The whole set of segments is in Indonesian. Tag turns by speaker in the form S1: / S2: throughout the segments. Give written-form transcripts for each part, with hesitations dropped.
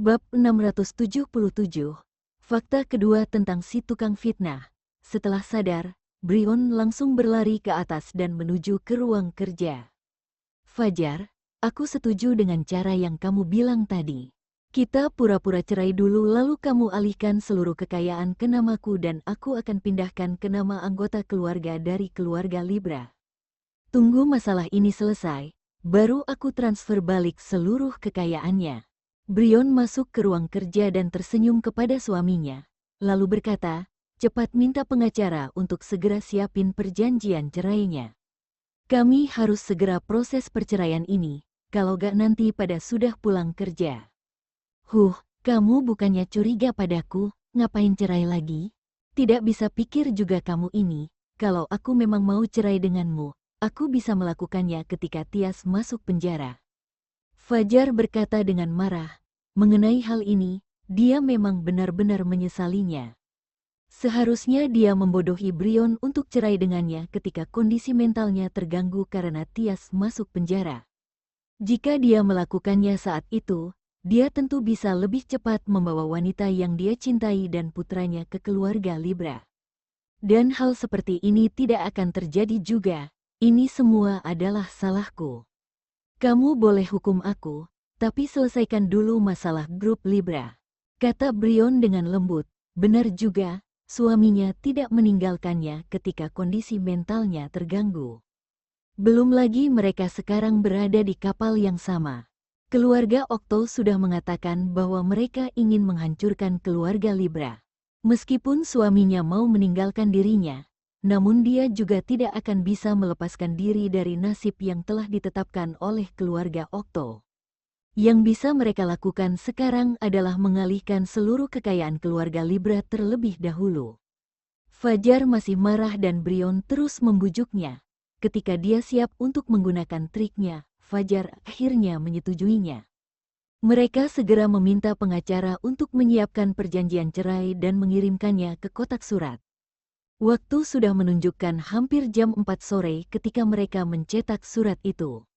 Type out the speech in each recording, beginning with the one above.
S1: Bab 677. Fakta kedua tentang si tukang fitnah. Setelah sadar, Brion langsung berlari ke atas dan menuju ke ruang kerja. Fajar, aku setuju dengan cara yang kamu bilang tadi. Kita pura-pura cerai dulu lalu kamu alihkan seluruh kekayaan ke namaku dan aku akan pindahkan ke nama anggota keluarga dari keluarga Libra. Tunggu masalah ini selesai, baru aku transfer balik seluruh kekayaannya. Brion masuk ke ruang kerja dan tersenyum kepada suaminya, lalu berkata, cepat minta pengacara untuk segera siapin perjanjian cerainya. Kami harus segera proses perceraian ini, kalau gak nanti pada sudah pulang kerja. Kamu bukannya curiga padaku, ngapain cerai lagi? Tidak bisa pikir juga kamu ini, kalau aku memang mau cerai denganmu, aku bisa melakukannya ketika Tias masuk penjara. Fajar berkata dengan marah, mengenai hal ini, dia memang benar-benar menyesalinya. Seharusnya dia membodohi Brion untuk cerai dengannya ketika kondisi mentalnya terganggu karena Tias masuk penjara. Jika dia melakukannya saat itu, dia tentu bisa lebih cepat membawa wanita yang dia cintai dan putranya ke keluarga Libra. Dan hal seperti ini tidak akan terjadi juga, ini semua adalah salahku. Kamu boleh hukum aku, tapi selesaikan dulu masalah grup Libra. Kata Brion dengan lembut, benar juga, suaminya tidak meninggalkannya ketika kondisi mentalnya terganggu. Belum lagi mereka sekarang berada di kapal yang sama. Keluarga Okto sudah mengatakan bahwa mereka ingin menghancurkan keluarga Libra. Meskipun suaminya mau meninggalkan dirinya, namun dia juga tidak akan bisa melepaskan diri dari nasib yang telah ditetapkan oleh keluarga Okto. Yang bisa mereka lakukan sekarang adalah mengalihkan seluruh kekayaan keluarga Libra terlebih dahulu. Fajar masih marah dan Brion terus membujuknya. Ketika dia siap untuk menggunakan triknya, Fajar akhirnya menyetujuinya. Mereka segera meminta pengacara untuk menyiapkan perjanjian cerai dan mengirimkannya ke kotak surat. Waktu sudah menunjukkan hampir jam 4 sore ketika mereka mencetak surat itu.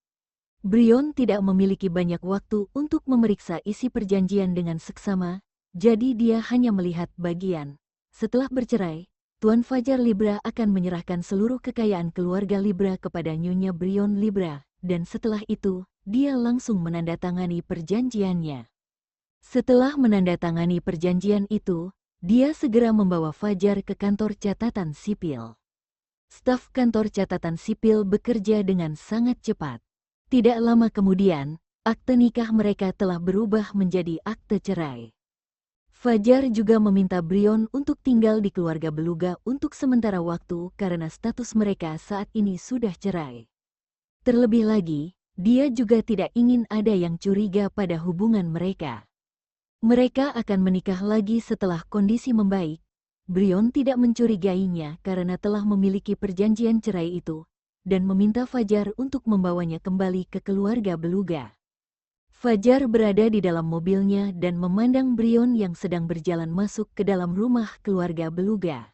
S1: Brion tidak memiliki banyak waktu untuk memeriksa isi perjanjian dengan seksama, jadi dia hanya melihat bagian. Setelah bercerai, Tuan Fajar Libra akan menyerahkan seluruh kekayaan keluarga Libra kepada Nyonya Brion Libra, dan setelah itu, dia langsung menandatangani perjanjiannya. Setelah menandatangani perjanjian itu, dia segera membawa Fajar ke kantor catatan sipil. Staf kantor catatan sipil bekerja dengan sangat cepat. Tidak lama kemudian, akte nikah mereka telah berubah menjadi akte cerai. Fajar juga meminta Brion untuk tinggal di keluarga Beluga untuk sementara waktu karena status mereka saat ini sudah cerai. Terlebih lagi, dia juga tidak ingin ada yang curiga pada hubungan mereka. Mereka akan menikah lagi setelah kondisi membaik. Brion tidak mencurigainya karena telah memiliki perjanjian cerai itu, dan meminta Fajar untuk membawanya kembali ke keluarga Beluga. Fajar berada di dalam mobilnya dan memandang Brion yang sedang berjalan masuk ke dalam rumah keluarga Beluga.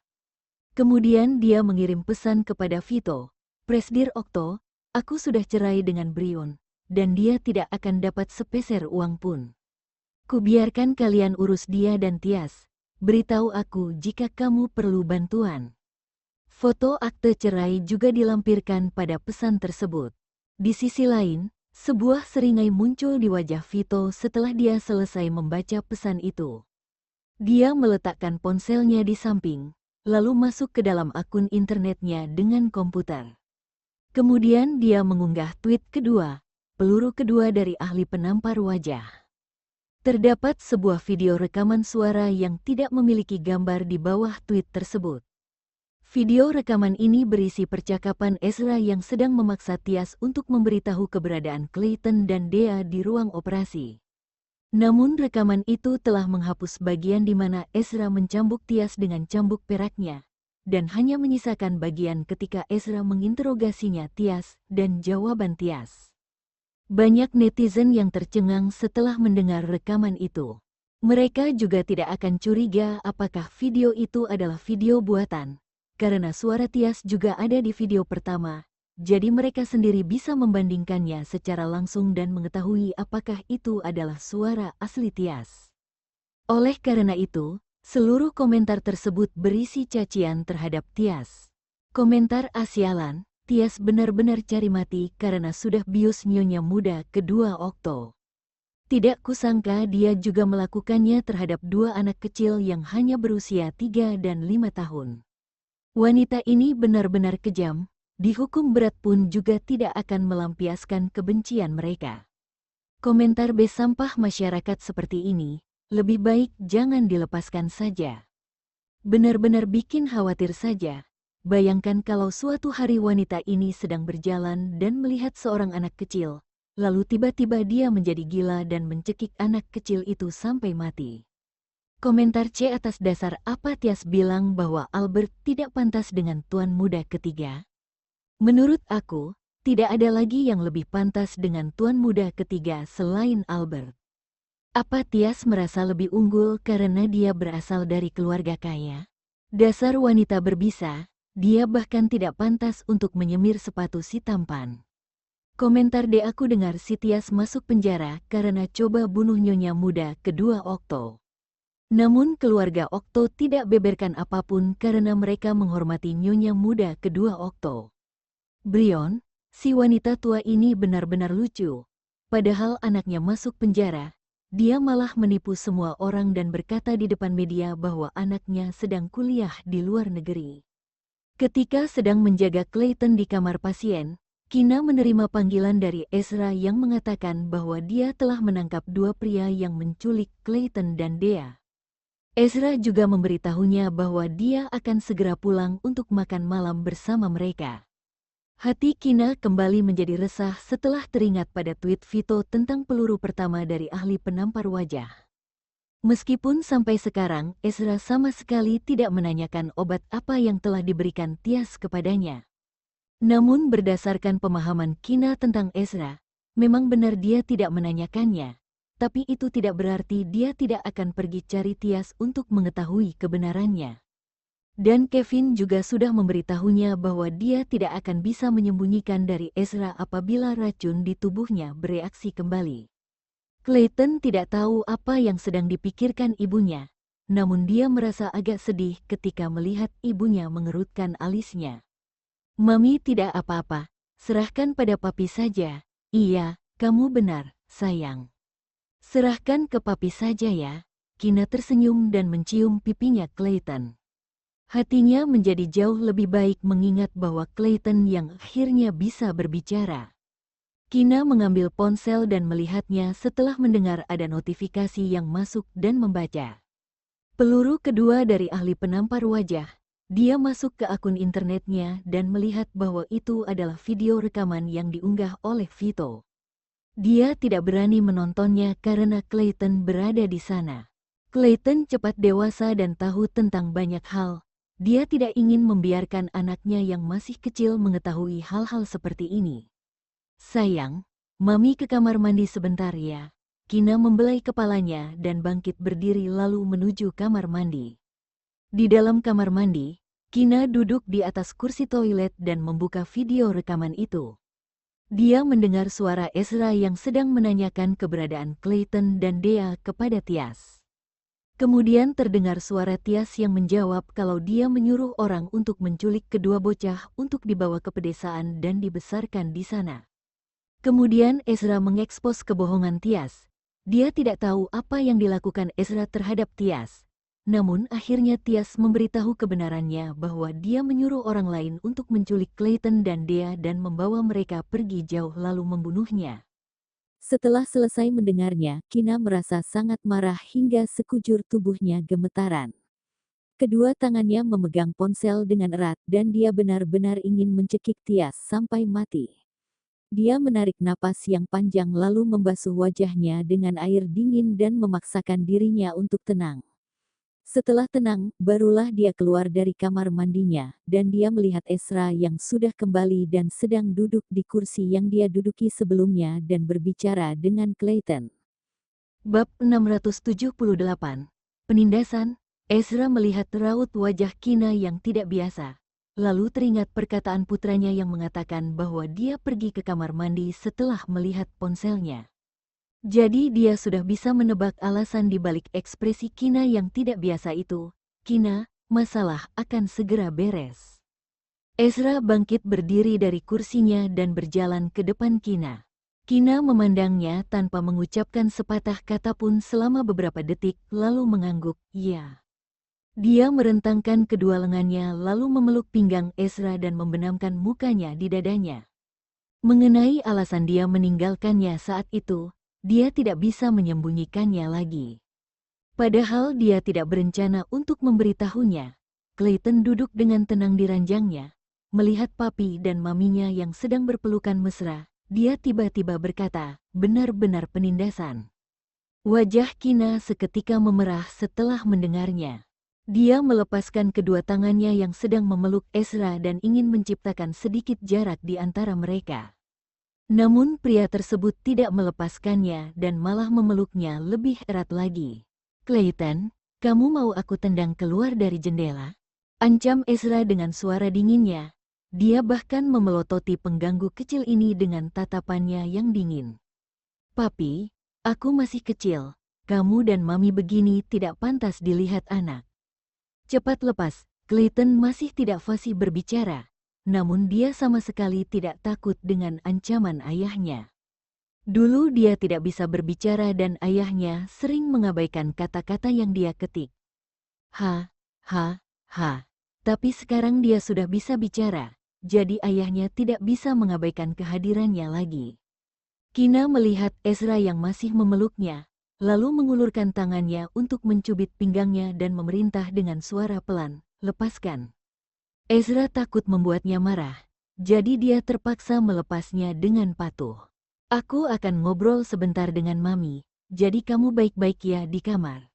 S1: Kemudian dia mengirim pesan kepada Vito, Presdir Okto, aku sudah cerai dengan Brion, dan dia tidak akan dapat sepeser uang pun. Kubiarkan kalian urus dia dan Tias. Beritahu aku jika kamu perlu bantuan. Foto akte cerai juga dilampirkan pada pesan tersebut. Di sisi lain, sebuah seringai muncul di wajah Vito setelah dia selesai membaca pesan itu. Dia meletakkan ponselnya di samping, lalu masuk ke dalam akun internetnya dengan komputer. Kemudian dia mengunggah tweet kedua, peluru kedua dari ahli penampar wajah. Terdapat sebuah video rekaman suara yang tidak memiliki gambar di bawah tweet tersebut. Video rekaman ini berisi percakapan Ezra yang sedang memaksa Tias untuk memberitahu keberadaan Clayton dan Dea di ruang operasi. Namun rekaman itu telah menghapus bagian di mana Ezra mencambuk Tias dengan cambuk peraknya, dan hanya menyisakan bagian ketika Ezra menginterogasinya Tias dan jawaban Tias. Banyak netizen yang tercengang setelah mendengar rekaman itu. Mereka juga tidak akan curiga apakah video itu adalah video buatan, karena suara Tias juga ada di video pertama, jadi mereka sendiri bisa membandingkannya secara langsung dan mengetahui apakah itu adalah suara asli Tias. Oleh karena itu, seluruh komentar tersebut berisi cacian terhadap Tias. Komentar asialan, Tias benar-benar cari mati karena sudah bius nyonya muda kedua Okto. Tidak kusangka dia juga melakukannya terhadap dua anak kecil yang hanya berusia 3 dan 5 tahun. Wanita ini benar-benar kejam, dihukum berat pun juga tidak akan melampiaskan kebencian mereka. Komentar sampah masyarakat seperti ini, lebih baik jangan dilepaskan saja. Benar-benar bikin khawatir saja. Bayangkan kalau suatu hari wanita ini sedang berjalan dan melihat seorang anak kecil, lalu tiba-tiba dia menjadi gila dan mencekik anak kecil itu sampai mati. Komentar C atas dasar apa Tias bilang bahwa Albert tidak pantas dengan tuan muda ketiga? Menurut aku, tidak ada lagi yang lebih pantas dengan tuan muda ketiga selain Albert. Apa Tias merasa lebih unggul karena dia berasal dari keluarga kaya? Dasar wanita berbisa, dia bahkan tidak pantas untuk menyemir sepatu si tampan. Komentar D aku dengar si Tias masuk penjara karena coba bunuh nyonya muda kedua Okto. Namun keluarga Okto tidak beberkan apapun karena mereka menghormati nyonya muda kedua Okto. Brion, si wanita tua ini benar-benar lucu. Padahal anaknya masuk penjara, dia malah menipu semua orang dan berkata di depan media bahwa anaknya sedang kuliah di luar negeri. Ketika sedang menjaga Clayton di kamar pasien, Kina menerima panggilan dari Ezra yang mengatakan bahwa dia telah menangkap dua pria yang menculik Clayton dan Dea. Ezra juga memberitahunya bahwa dia akan segera pulang untuk makan malam bersama mereka. Hati Kina kembali menjadi resah setelah teringat pada tweet Vito tentang peluru pertama dari ahli penampar wajah. Meskipun sampai sekarang Ezra sama sekali tidak menanyakan obat apa yang telah diberikan Tias kepadanya. Namun berdasarkan pemahaman Kina tentang Ezra, memang benar dia tidak menanyakannya, tapi itu tidak berarti dia tidak akan pergi cari Tias untuk mengetahui kebenarannya. Dan Kevin juga sudah memberitahunya bahwa dia tidak akan bisa menyembunyikan dari Ezra apabila racun di tubuhnya bereaksi kembali. Clayton tidak tahu apa yang sedang dipikirkan ibunya, namun dia merasa agak sedih ketika melihat ibunya mengerutkan alisnya. Mami tidak apa-apa, serahkan pada papi saja. Iya, kamu benar, sayang. Serahkan ke papi saja ya. Kina tersenyum dan mencium pipinya Clayton. Hatinya menjadi jauh lebih baik mengingat bahwa Clayton yang akhirnya bisa berbicara. Kina mengambil ponsel dan melihatnya setelah mendengar ada notifikasi yang masuk dan membaca. Peluru kedua dari ahli penampar wajah. Dia masuk ke akun internetnya dan melihat bahwa itu adalah video rekaman yang diunggah oleh Vito. Dia tidak berani menontonnya karena Clayton berada di sana. Clayton cepat dewasa dan tahu tentang banyak hal. Dia tidak ingin membiarkan anaknya yang masih kecil mengetahui hal-hal seperti ini. Sayang, Mami ke kamar mandi sebentar ya. Kina membelai kepalanya dan bangkit berdiri lalu menuju kamar mandi. Di dalam kamar mandi, Kina duduk di atas kursi toilet dan membuka video rekaman itu. Dia mendengar suara Ezra yang sedang menanyakan keberadaan Clayton dan Dea kepada Tias. Kemudian terdengar suara Tias yang menjawab kalau dia menyuruh orang untuk menculik kedua bocah untuk dibawa ke pedesaan dan dibesarkan di sana. Kemudian Ezra mengekspos kebohongan Tias. Dia tidak tahu apa yang dilakukan Ezra terhadap Tias. Namun akhirnya Tias memberitahu kebenarannya bahwa dia menyuruh orang lain untuk menculik Clayton dan Dea dan membawa mereka pergi jauh lalu membunuhnya. Setelah selesai mendengarnya, Kina merasa sangat marah hingga sekujur tubuhnya gemetaran. Kedua tangannya memegang ponsel dengan erat dan dia benar-benar ingin mencekik Tias sampai mati. Dia menarik napas yang panjang lalu membasuh wajahnya dengan air dingin dan memaksakan dirinya untuk tenang. Setelah tenang, barulah dia keluar dari kamar mandinya, dan dia melihat Ezra yang sudah kembali dan sedang duduk di kursi yang dia duduki sebelumnya dan berbicara dengan Clayton. Bab 678. Penindasan. Ezra melihat raut wajah Kina yang tidak biasa. Lalu teringat perkataan putranya yang mengatakan bahwa dia pergi ke kamar mandi setelah melihat ponselnya. Jadi dia sudah bisa menebak alasan di balik ekspresi Kina yang tidak biasa itu. Kina, masalah akan segera beres. Ezra bangkit berdiri dari kursinya dan berjalan ke depan Kina. Kina memandangnya tanpa mengucapkan sepatah kata pun selama beberapa detik, lalu mengangguk, "Ya." Dia merentangkan kedua lengannya lalu memeluk pinggang Ezra dan membenamkan mukanya di dadanya. Mengenai alasan dia meninggalkannya saat itu, dia tidak bisa menyembunyikannya lagi. Padahal dia tidak berencana untuk memberitahunya. Clayton duduk dengan tenang di ranjangnya, melihat papi dan maminya yang sedang berpelukan mesra. Dia tiba-tiba berkata, "Benar-benar penindasan." Wajah Kina seketika memerah setelah mendengarnya. Dia melepaskan kedua tangannya yang sedang memeluk Ezra dan ingin menciptakan sedikit jarak di antara mereka. Namun pria tersebut tidak melepaskannya dan malah memeluknya lebih erat lagi. "Clayton, kamu mau aku tendang keluar dari jendela?" Ancam Ezra dengan suara dinginnya. Dia bahkan memelototi pengganggu kecil ini dengan tatapannya yang dingin. "Papi, aku masih kecil. Kamu dan mami begini tidak pantas dilihat anak." Cepat lepas, Clayton masih tidak fasih berbicara. Namun dia sama sekali tidak takut dengan ancaman ayahnya. Dulu dia tidak bisa berbicara dan ayahnya sering mengabaikan kata-kata yang dia ketik. Ha, ha, ha. Tapi sekarang dia sudah bisa bicara, jadi ayahnya tidak bisa mengabaikan kehadirannya lagi. Kina melihat Ezra yang masih memeluknya, lalu mengulurkan tangannya untuk mencubit pinggangnya dan memerintah dengan suara pelan, "Lepaskan." Ezra takut membuatnya marah, jadi dia terpaksa melepasnya dengan patuh. "Aku akan ngobrol sebentar dengan mami, jadi kamu baik-baik ya di kamar,"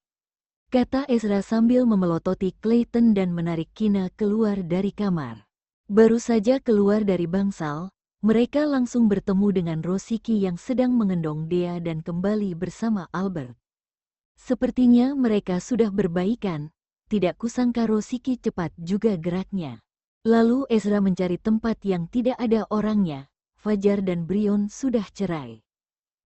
S1: kata Ezra sambil memelototi Clayton dan menarik Kina keluar dari kamar. Baru saja keluar dari bangsal, mereka langsung bertemu dengan Rosiki yang sedang mengendong Dea dan kembali bersama Albert. Sepertinya mereka sudah berbaikan. Tidak kusangka Rosiki cepat juga geraknya. Lalu Ezra mencari tempat yang tidak ada orangnya. Fajar dan Brion sudah cerai.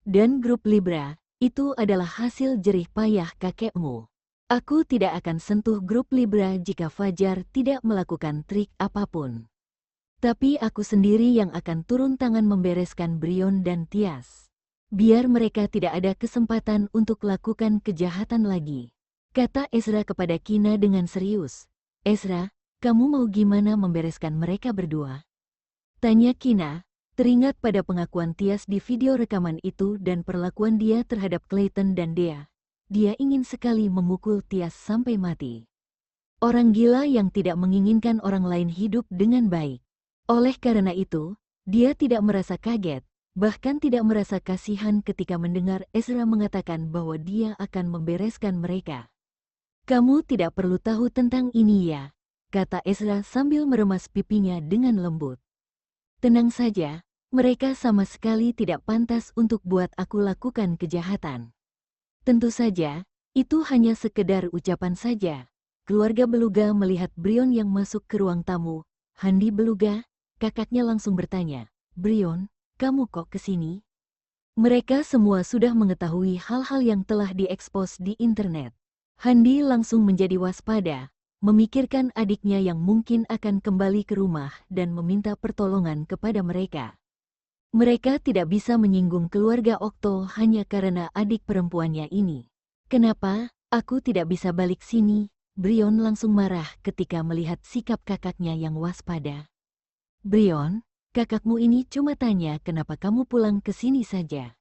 S1: Dan grup Libra, itu adalah hasil jerih payah kakekmu. Aku tidak akan sentuh grup Libra jika Fajar tidak melakukan trik apapun. Tapi aku sendiri yang akan turun tangan membereskan Brion dan Tias. Biar mereka tidak ada kesempatan untuk lakukan kejahatan lagi, kata Ezra kepada Kina dengan serius. "Ezra, kamu mau gimana membereskan mereka berdua?" tanya Kina, teringat pada pengakuan Tias di video rekaman itu dan perlakuan dia terhadap Clayton dan Dea. Dia ingin sekali memukul Tias sampai mati. Orang gila yang tidak menginginkan orang lain hidup dengan baik. Oleh karena itu, dia tidak merasa kaget, bahkan tidak merasa kasihan ketika mendengar Ezra mengatakan bahwa dia akan membereskan mereka. "Kamu tidak perlu tahu tentang ini ya," kata Ezra sambil meremas pipinya dengan lembut. "Tenang saja, mereka sama sekali tidak pantas untuk buat aku lakukan kejahatan." Tentu saja, itu hanya sekedar ucapan saja. Keluarga Beluga melihat Brion yang masuk ke ruang tamu. "Handi Beluga?" kakaknya langsung bertanya. "Brion, kamu kok kesini?" Mereka semua sudah mengetahui hal-hal yang telah diekspos di internet. Handi langsung menjadi waspada, memikirkan adiknya yang mungkin akan kembali ke rumah dan meminta pertolongan kepada mereka. Mereka tidak bisa menyinggung keluarga Okto hanya karena adik perempuannya ini. "Kenapa aku tidak bisa balik sini?" Brion langsung marah ketika melihat sikap kakaknya yang waspada. "Brion, kakakmu ini cuma tanya kenapa kamu pulang ke sini saja.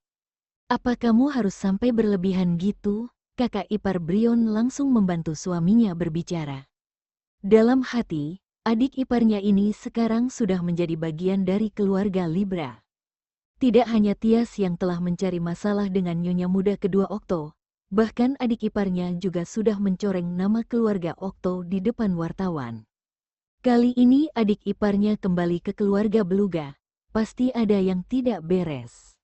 S1: Apa kamu harus sampai berlebihan gitu?" Kakak ipar Brion langsung membantu suaminya berbicara. Dalam hati, adik iparnya ini sekarang sudah menjadi bagian dari keluarga Libra. Tidak hanya Tias yang telah mencari masalah dengan nyonya muda kedua Okto, bahkan adik iparnya juga sudah mencoreng nama keluarga Okto di depan wartawan. Kali ini adik iparnya kembali ke keluarga Beluga, pasti ada yang tidak beres.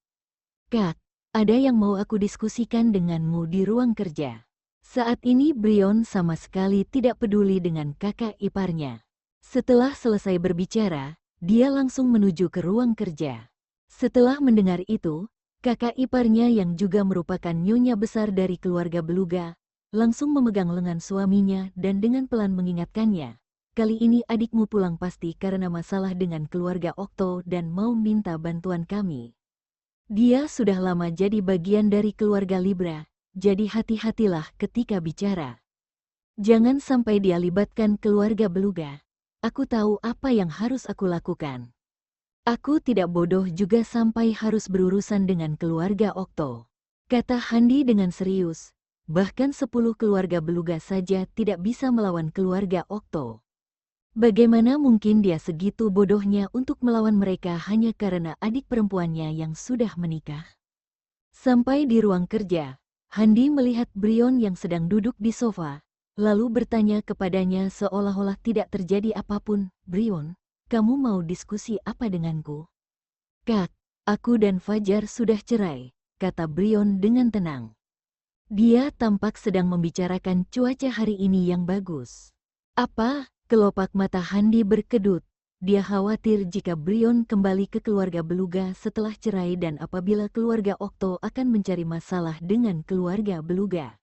S1: "Kak, ada yang mau aku diskusikan denganmu di ruang kerja." Saat ini Brion sama sekali tidak peduli dengan kakak iparnya. Setelah selesai berbicara, dia langsung menuju ke ruang kerja. Setelah mendengar itu, Kakak iparnya yang juga merupakan nyonya besar dari keluarga Beluga, langsung memegang lengan suaminya dan dengan pelan mengingatkannya. Kali ini adikmu pulang pasti karena masalah dengan keluarga Okto dan mau minta bantuan kami. Dia sudah lama jadi bagian dari keluarga Libra, jadi hati-hatilah ketika bicara. Jangan sampai dia libatkan keluarga Beluga. Aku tahu apa yang harus aku lakukan. Aku tidak bodoh juga sampai harus berurusan dengan keluarga Okto, kata Handi dengan serius. Bahkan 10 keluarga Beluga saja tidak bisa melawan keluarga Okto. Bagaimana mungkin dia segitu bodohnya untuk melawan mereka hanya karena adik perempuannya yang sudah menikah? Sampai di ruang kerja, Handi melihat Brion yang sedang duduk di sofa, lalu bertanya kepadanya seolah-olah tidak terjadi apapun. Brion, kamu mau diskusi apa denganku? Kak, aku dan Fajar sudah cerai, kata Brion dengan tenang. Dia tampak sedang membicarakan cuaca hari ini yang bagus. Apa? Kelopak mata Handi berkedut. Dia khawatir jika Brion kembali ke keluarga Beluga setelah cerai dan apabila keluarga Okto akan mencari masalah dengan keluarga Beluga.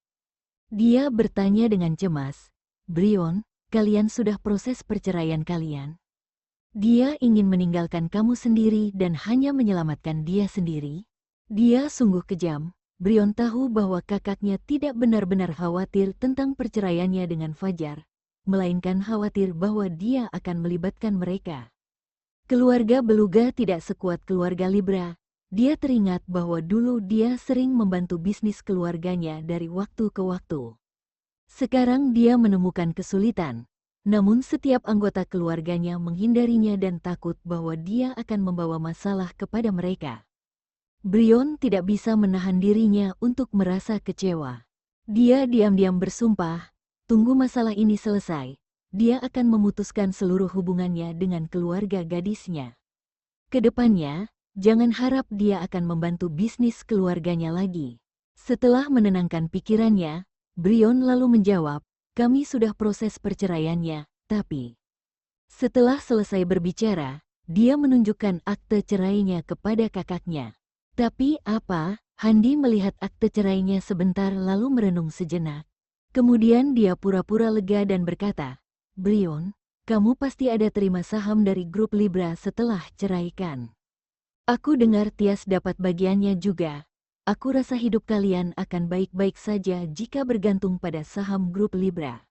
S1: Dia bertanya dengan cemas, Brion, kalian sudah proses perceraian kalian? Dia ingin meninggalkan kamu sendiri dan hanya menyelamatkan dia sendiri. Dia sungguh kejam. Brion tahu bahwa kakaknya tidak benar-benar khawatir tentang perceraiannya dengan Fajar, melainkan khawatir bahwa dia akan melibatkan mereka. Keluarga Beluga tidak sekuat keluarga Libra. Dia teringat bahwa dulu dia sering membantu bisnis keluarganya dari waktu ke waktu. Sekarang dia menemukan kesulitan. Namun setiap anggota keluarganya menghindarinya dan takut bahwa dia akan membawa masalah kepada mereka. Brion tidak bisa menahan dirinya untuk merasa kecewa. Dia diam-diam bersumpah, tunggu masalah ini selesai, dia akan memutuskan seluruh hubungannya dengan keluarga gadisnya. Kedepannya, jangan harap dia akan membantu bisnis keluarganya lagi. Setelah menenangkan pikirannya, Brion lalu menjawab, kami sudah proses perceraiannya, tapi... Setelah selesai berbicara, dia menunjukkan akte cerainya kepada kakaknya. Tapi apa? Handi melihat akte cerainya sebentar lalu merenung sejenak. Kemudian dia pura-pura lega dan berkata, Brion, kamu pasti ada terima saham dari grup Libra setelah ceraikan. Aku dengar Tias dapat bagiannya juga. Aku rasa hidup kalian akan baik-baik saja jika bergantung pada saham grup Libra.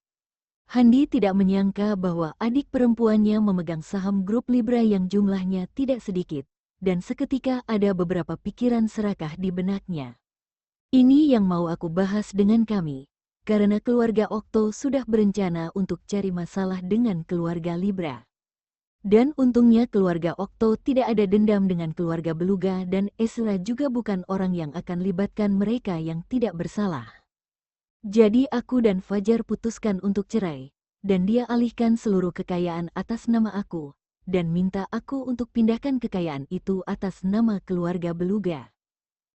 S1: Handi tidak menyangka bahwa adik perempuannya memegang saham grup Libra yang jumlahnya tidak sedikit, dan seketika ada beberapa pikiran serakah di benaknya. Ini yang mau aku bahas dengan kami, karena keluarga Okto sudah berencana untuk cari masalah dengan keluarga Libra. Dan untungnya keluarga Okto tidak ada dendam dengan keluarga Beluga dan Ezra juga bukan orang yang akan libatkan mereka yang tidak bersalah. Jadi aku dan Fajar putuskan untuk cerai, dan dia alihkan seluruh kekayaan atas nama aku, dan minta aku untuk pindahkan kekayaan itu atas nama keluarga Beluga.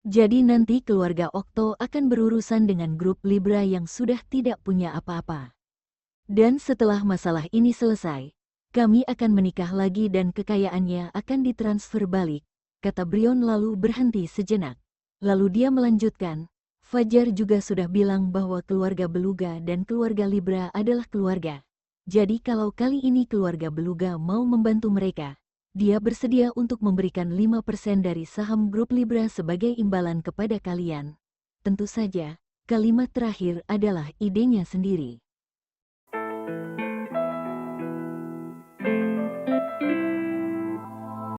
S1: Jadi nanti keluarga Okto akan berurusan dengan grup Libra yang sudah tidak punya apa-apa. Dan setelah masalah ini selesai, kami akan menikah lagi dan kekayaannya akan ditransfer balik, kata Brion lalu berhenti sejenak. Lalu dia melanjutkan, Fajar juga sudah bilang bahwa keluarga Beluga dan keluarga Libra adalah keluarga. Jadi kalau kali ini keluarga Beluga mau membantu mereka, dia bersedia untuk memberikan 5% dari saham grup Libra sebagai imbalan kepada kalian. Tentu saja, kalimat terakhir adalah idenya sendiri.